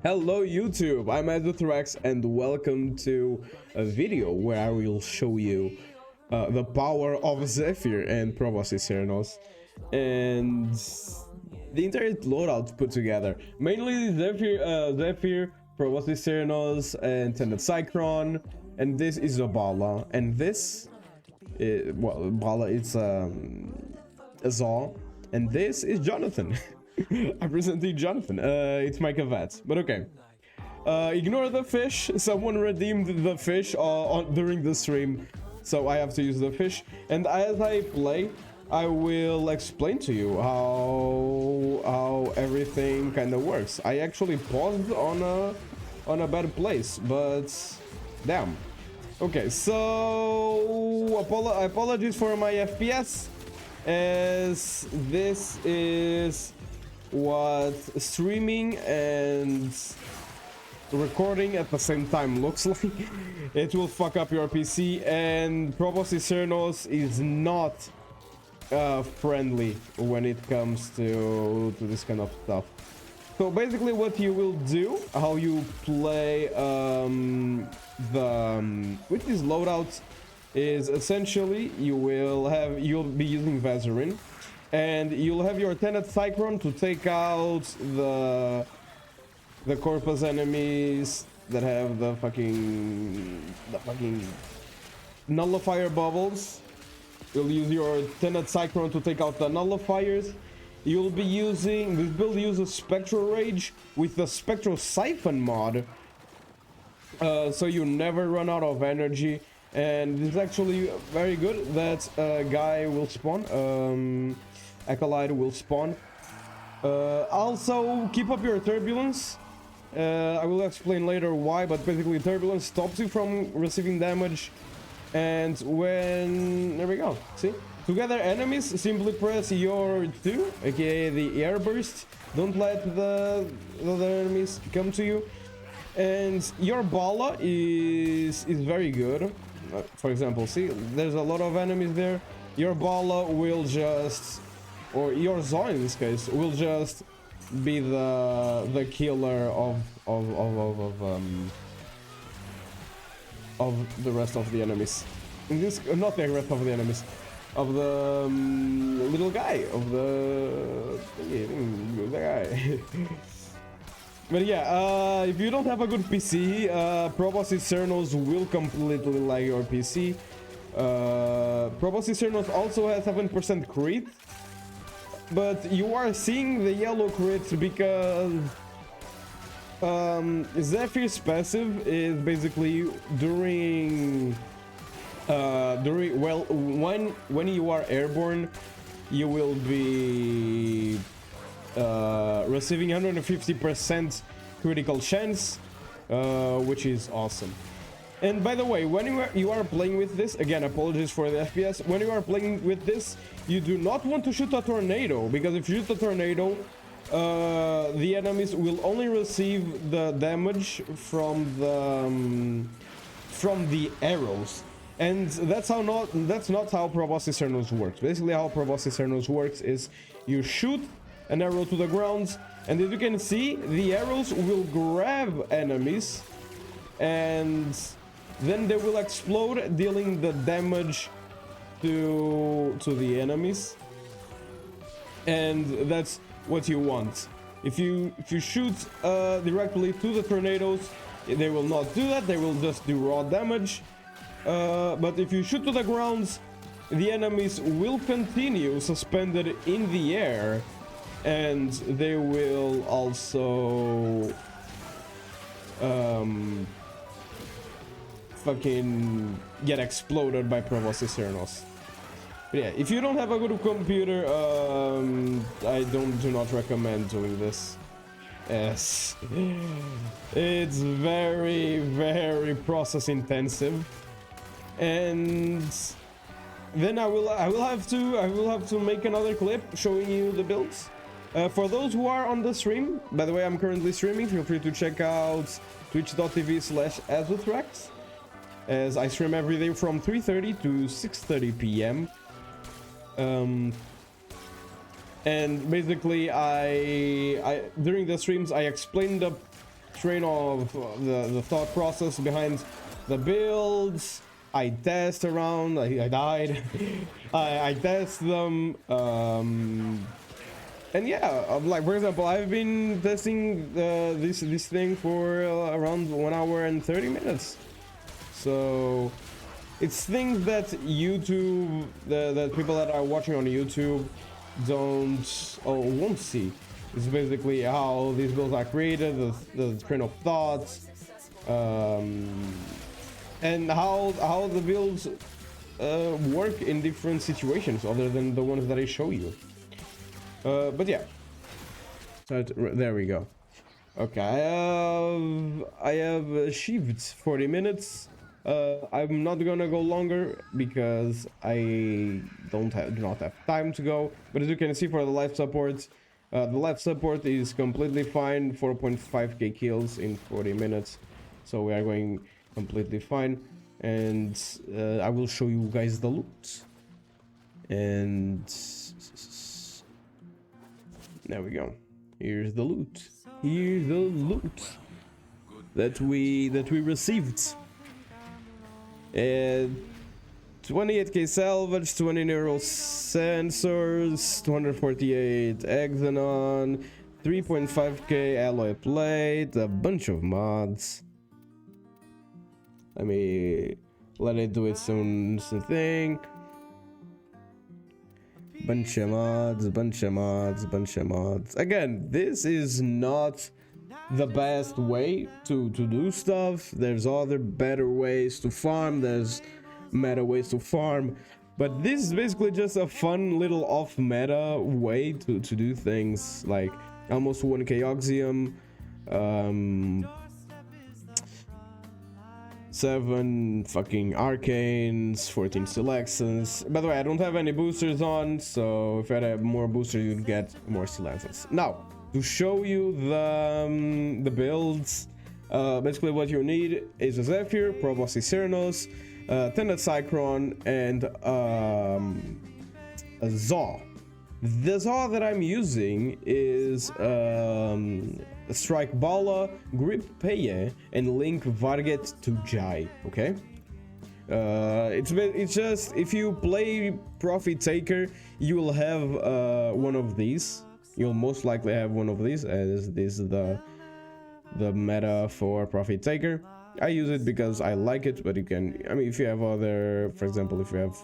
Hello YouTube, I'm Azuthrax and welcome to a video where I will show you the power of Zephyr and Proboscis Cernos and the entire loadout put together. Mainly Zephyr, Proboscis Cernos, and Tenet Cycron, and this is Bala, and this is, well, Bala is Azal, and this is Jonathan. I'm presenting Jonathan. It's Micah Vats, but okay. Ignore the fish. Someone redeemed the fish during the stream, so I have to use the fish. And as I play, I will explain to you how everything kind of works. I actually paused on a bad place, but damn. Okay, so apologies for my FPS, as this is what streaming and recording at the same time looks like. It will fuck up your PC, and Proboscis Cernos is not friendly when it comes to this kind of stuff. So basically what you will do, how you play with these loadouts, is essentially you'll be using Vazarin, and you'll have your Tenet Cycron to take out the corpus enemies that have the fucking nullifier bubbles. You'll use your Tenet Cycron to take out the nullifiers. You'll be using this build uses Spectral Rage with the Spectral Siphon mod, so you never run out of energy. And it's actually very good that a guy will spawn. Acolyte will spawn. Also, keep up your turbulence. I will explain later why, but basically turbulence stops you from receiving damage. And when... there we go. See? Together enemies, simply press your 2, aka the air burst. Don't let the other enemies come to you. And your Bala is very good. For example, see, there's a lot of enemies there. Your Bala will just, or your Zon in this case, will just be the killer of the rest of the enemies. In this, not the rest of the enemies, of the little guy, of the guy. But yeah, if you don't have a good PC, Proboscis Cernos will completely lag your PC. Proboscis Cernos also has 7% crit, but you are seeing the yellow crits because Zephyr's passive is basically when you are airborne, you will be receiving 150% critical chance, which is awesome. And by the way, when you are playing with this, again, apologies for the FPS, when you are playing with this, you do not want to shoot a tornado, because if you shoot a tornado, the enemies will only receive the damage from the arrows. And that's not how Proboscis Cernos works. Basically, how Proboscis Cernos works is you shoot an arrow to the ground, and as you can see, the arrows will grab enemies, and then they will explode, dealing the damage to the enemies. And that's what you want. If you shoot directly to the tornadoes, they will not do that. They will just do raw damage. But if you shoot to the ground, the enemies will continue suspended in the air, and they will also fucking get exploded by Proboscis Cernos. But yeah, if you don't have a good computer, I do not recommend doing this. Yes, it's very process intensive, and then I will have to make another clip showing you the builds. For those who are on the stream, by the way, I'm currently streaming. Feel free to check out twitch.tv/Azuthrax, as I stream every day from 3:30 to 6:30 p.m. And basically, I during the streams I explained train of the thought process behind the builds. I test around. I died. I test them. And yeah, like for example, I've been testing this thing for around 1 hour and 30 minutes. So it's things that YouTube, that people that are watching on YouTube don't or won't see. It's basically how these builds are created, the train of thoughts, and how the builds work in different situations other than the ones that I show you. But yeah, so there we go. Okay, I have achieved 40 minutes. I'm not gonna go longer because I do not have time to go. But as you can see, for the life support, the life support is completely fine. 4.5k kills in 40 minutes, so we are going completely fine. And I will show you guys the loot. And there we go. Here's the loot. Here's the loot that we received. 28k salvage, 20 neural sensors, 248 xenon, 3.5k alloy plate, a bunch of mods. Let me let it do its own thing. Bunch of mods, bunch of mods, bunch of mods. Again, this is not the best way to do stuff. There's other better ways to farm. There's meta ways to farm. But this is basically just a fun little off-meta way to do things. Like almost 1k Oxium, 7 fucking arcanes, 14 selections. By the way, I don't have any boosters on, so if I had more boosters, you'd get more selections. Now, to show you the builds, basically what you need is a Zephyr, Proboscis Cernos, Tended Cyclone, and a Zaw. The Zaw that I'm using is Strike Bala, Grip Peye, and Link Varget to Jai. Okay, it's just if you play Profit Taker, you will have one of these. You'll most likely have one of these, as this is the meta for Profit Taker. I use it because I like it, but you can, I mean, if you have other, for example, if you have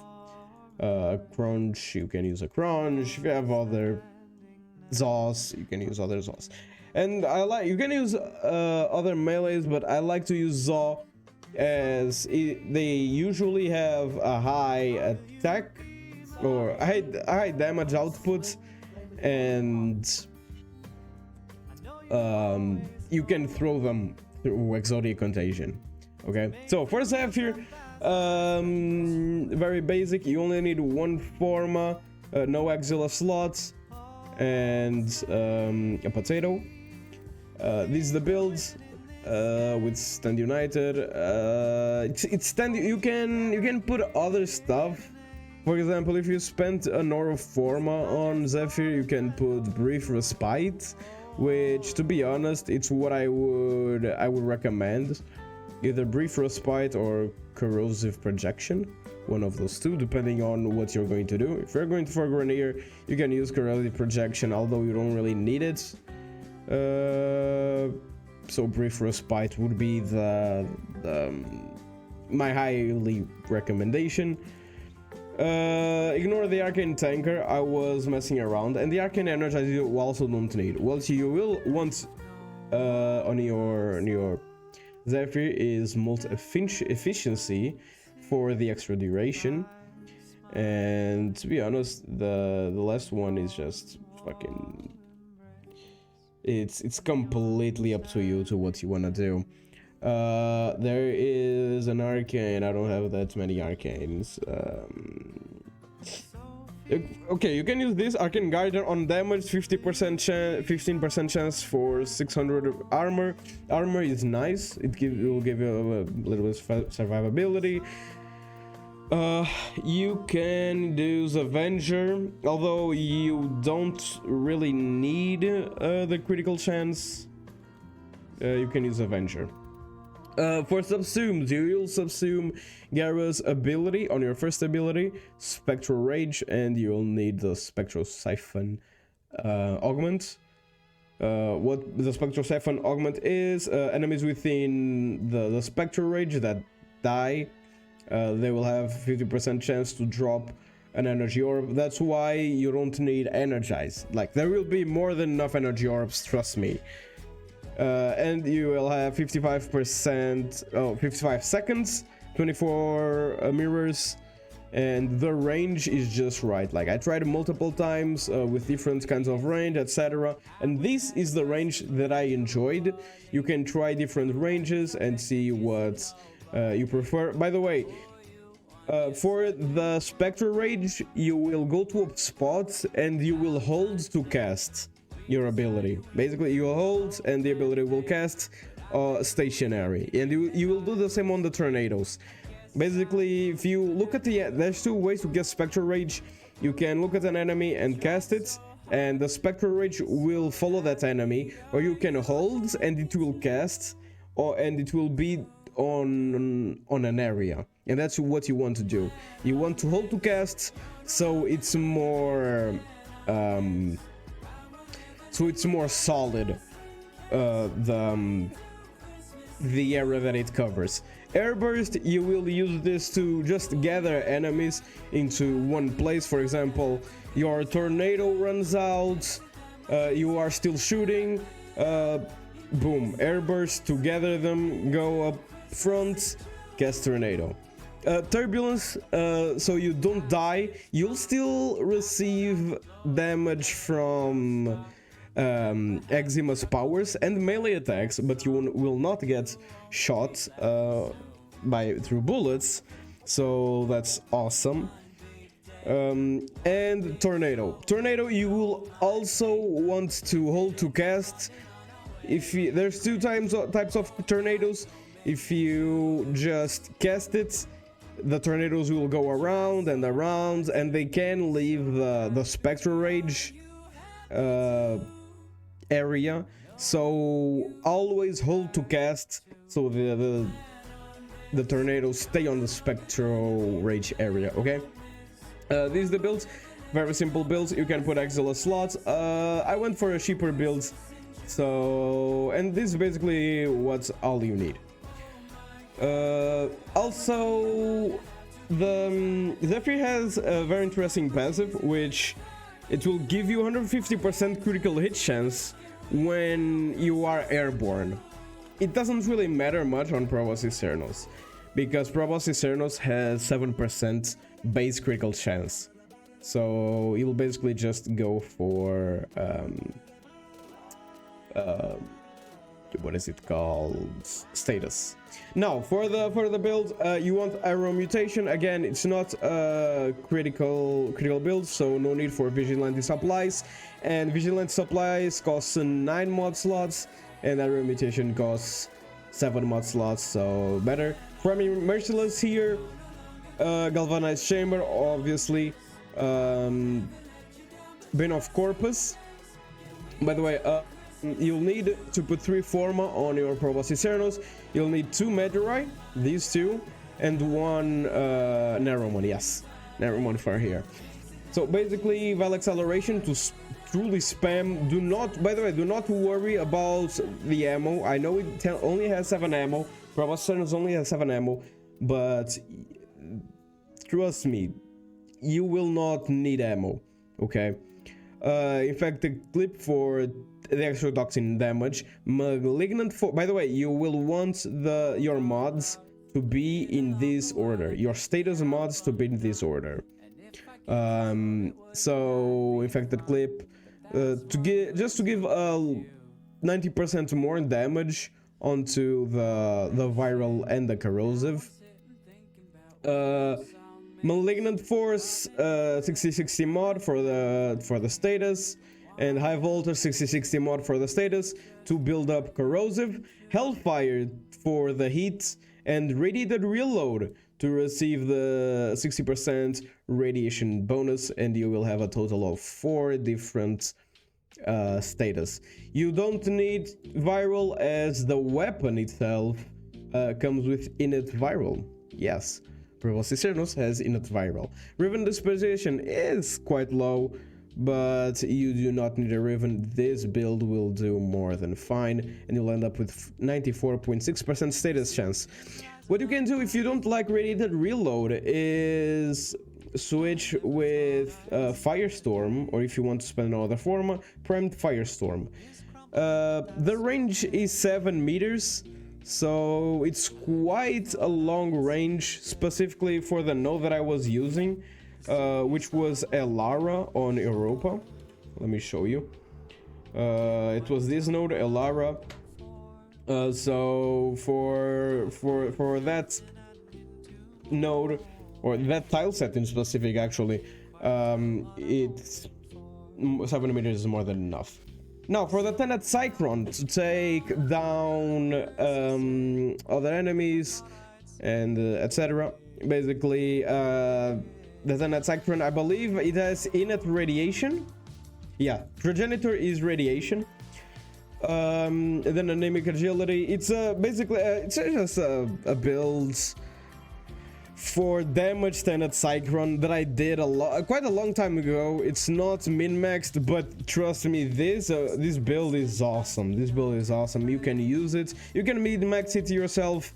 a Crunch, you can use a Crunch. If you have other Zaws, you can use other Zaws. And you can use other melees, but I like to use Zaw as they usually have a high attack or a high damage output, and you can throw them through Exotic Contagion. Okay, so for Zephyr, very basic. You only need one Forma, no Exila slots, and a potato. This is the build with Stand United. It's stand. You can put other stuff. For example, if you spent an Aura Forma on Zephyr, you can put Brief Respite, which, to be honest, it's what I would recommend. Either Brief Respite or Corrosive Projection, one of those two, depending on what you're going to do. If you're going for Grenier, you can use Corrosive Projection, although you don't really need it. So Brief Respite would be my highly recommendation. Ignore the Arcane Tanker. I was messing around, and the Arcane Energizer you also don't need. What you will want on your Zephyr is multi-efficiency for the extra duration, and to be honest, the last one is just fucking. It's completely up to you to what you wanna do. There is an arcane. I don't have that many arcanes. Okay, you can use this Arcane Guardian on damage, 15% chance for 600 armor. Armor is nice. It will give you a little bit of survivability. You can use Avenger, although you don't really need the critical chance. you can use Avenger. For subsumed, you will subsume Gara's ability on your first ability, Spectral Rage, and you'll need the Spectral Siphon augment. What the Spectral Siphon augment is, enemies within the Spectral Rage that die, they will have 50% chance to drop an energy orb. That's why you don't need Energize. Like, there will be more than enough energy orbs, trust me. And you will have 55 seconds, 24 mirrors, and the range is just right. Like, I tried multiple times with different kinds of range, etc. And this is the range that I enjoyed. You can try different ranges and see what you prefer. By the way, for the Spectral Rage, you will go to a spot and you will hold to cast your ability. Basically, you hold and the ability will cast stationary, and you will do the same on the tornadoes. Basically, if you look at there's two ways to get Spectral Rage. You can look at an enemy and cast it, and the Spectral Rage will follow that enemy, or you can hold and it will cast, and it will be on an area, and that's what you want to do. You want to hold to cast, so it's more solid, the area that it covers. Airburst, you will use this to just gather enemies into one place. For example, your tornado runs out, you are still shooting, boom, airburst to gather them, go up front, cast tornado. Turbulence, so you don't die, you'll still receive damage from Exima's powers and melee attacks, but you will not get shot through bullets, so that's awesome. And tornado, you will also want to hold to cast. There's two types of tornadoes. If you just cast it, the tornadoes will go around and around, and they can leave the Spectral Rage area, so always hold to cast so the tornadoes stay on the Spectral Rage area. Okay, these are the builds, very simple builds. You can put Exila slots. I went for a cheaper build, and this is basically what's all you need. Also, the Zephyr has a very interesting passive, which it will give you 150% critical hit chance when you are airborne. It doesn't really matter much on Proboscis Cernos, because Proboscis Cernos has 7% base critical chance. So you'll basically just go for what is it called? Status. Now for the build, you want Aero Mutation. Again, it's not a critical build, so no need for Vigilante supplies. And Vigilante supplies costs 9 mod slots, and Aero Mutation costs 7 mod slots, so better. Primary Merciless here, Galvanized Chamber, obviously, Bane of Corpus. By the way, you'll need to put 3 Forma on your Proboscis Cernos. You'll need 2 Meduri, these 2, and 1 Narrowman, yes, Narrowman for here. So basically, Val Acceleration to truly spam. By the way, do not worry about the ammo. I know it only has 7 ammo, Proboscis Cernos only has 7 ammo, but trust me, you will not need ammo, okay? In fact, the clip for the exotoxin damage, Malignant by the way, you will want your mods to be in this order, your status mods to be in this order. So infected clip, to give 90% more damage onto the viral and the corrosive. Malignant Force, 6060 mod for the status, and High Voltage 6060 mod for the status to build up corrosive. Hellfire for the heat, and Radiated Reload to receive the 60% radiation bonus, and you will have a total of 4 different status. You don't need viral, as the weapon itself comes with innate viral. Yes, Proboscis Cernos has innate viral. Riven disposition is quite low, but you do not need a Riven. This build will do more than fine, and you'll end up with 94.6% status chance. What you can do if you don't like radiated reload is switch with Firestorm, or if you want to spend another form, primed Firestorm. The range is 7 meters, so it's quite a long range, specifically for the node that I was using, which was Elara on Europa. Let me show you. It was this node, Elara. So for that node, or that tile set in specific, actually, it's 7 meters is more than enough. Now, for the Tenet Cyclone to take down other enemies and etc. Basically, the Tenet Cyclone, I believe it has innate radiation. Yeah, Progenitor is radiation. Then anemic agility. It's basically it's just a build for damage Tenet Cyclone that I did quite a long time ago. It's not min-maxed, but trust me, this build is awesome. This build is awesome. You can use it. You can min-max it yourself.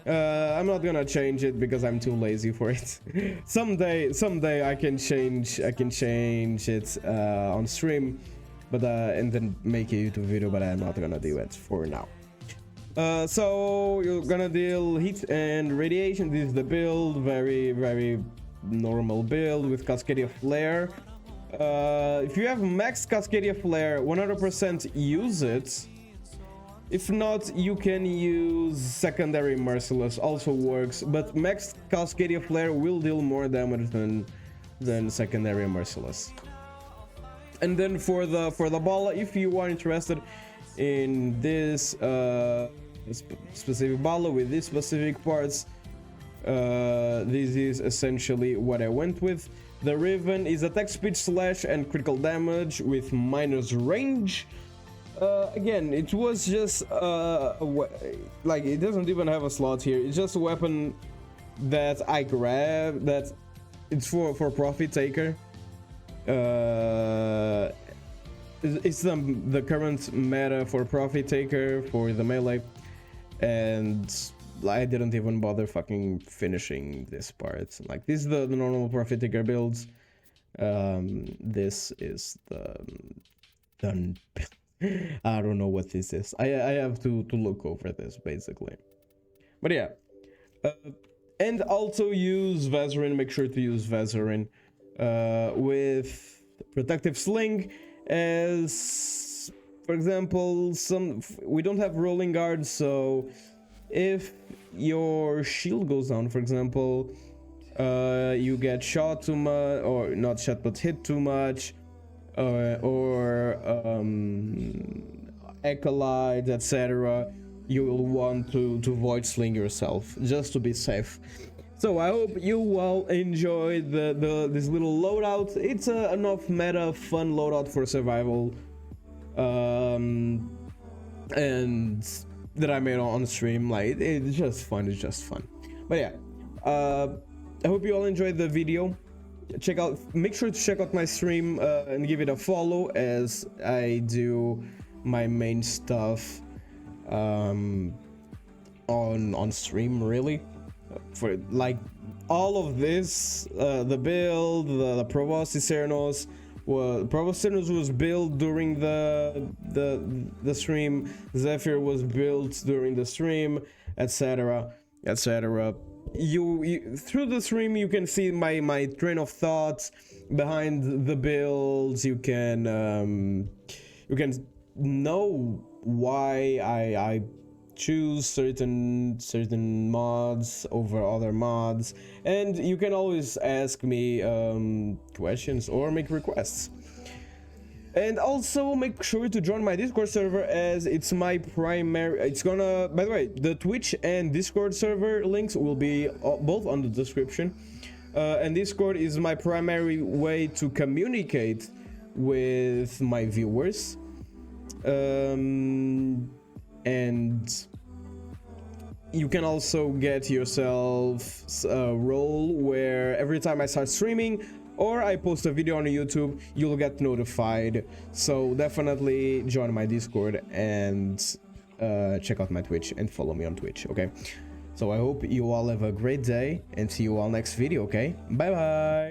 I'm not gonna change it because I'm too lazy for it. someday I can change it on stream, but and then make a YouTube video, but I'm not gonna do it for now. So you're gonna deal heat and radiation. This is the build, very normal build with Cascadia Flare. If you have max Cascadia Flare, 100% use it. If not, you can use secondary Merciless, also works, but max Cascadia Flare will deal more damage than secondary Merciless. And then for the ball, if you are interested in this specific ball with these specific parts, this is essentially what I went with. The Riven is attack speed, slash, and critical damage with minus range. Again, it was just like, it doesn't even have a slot here. It's just a weapon that I grabbed, that it's for Profit Taker. It's the current meta for Profit Taker for the melee, and I didn't even bother fucking finishing this part. Like, this is the normal Profit Taker builds. This is the done. I don't know what this is. I have to look over this basically. But yeah, and also use Vezarin. Make sure to use Vezarin with Protective Sling, as for example, we don't have rolling guards, so if your shield goes down, for example, you get shot too much, or not shot but hit too much, or acolytes, etc., you will want to void sling yourself just to be safe. So I hope you all enjoyed this little loadout. It's enough meta fun loadout for survival, and that I made on stream. Like, it's just fun. It's just fun. But yeah, I hope you all enjoyed the video. Make sure to check out my stream and give it a follow, as I do my main stuff on stream, really. For like all of this, the build, the Proboscis Cernos. Well, Proboscis Cernos was built during the stream. Zephyr was built during the stream, etc., etc. You through the stream you can see my train of thoughts behind the builds. You can know why I choose certain mods over other mods, and you can always ask me questions or make requests. And also make sure to join my Discord server, as it's my primary. It's gonna, by the way, the Twitch and Discord server links will be both on the description. And Discord is my primary way to communicate with my viewers. And you can also get yourself a role where every time I start streaming or I post a video on YouTube, you'll get notified. So definitely join my Discord and check out my Twitch and follow me on Twitch, okay? So I hope you all have a great day and see you all next video, okay? Bye bye!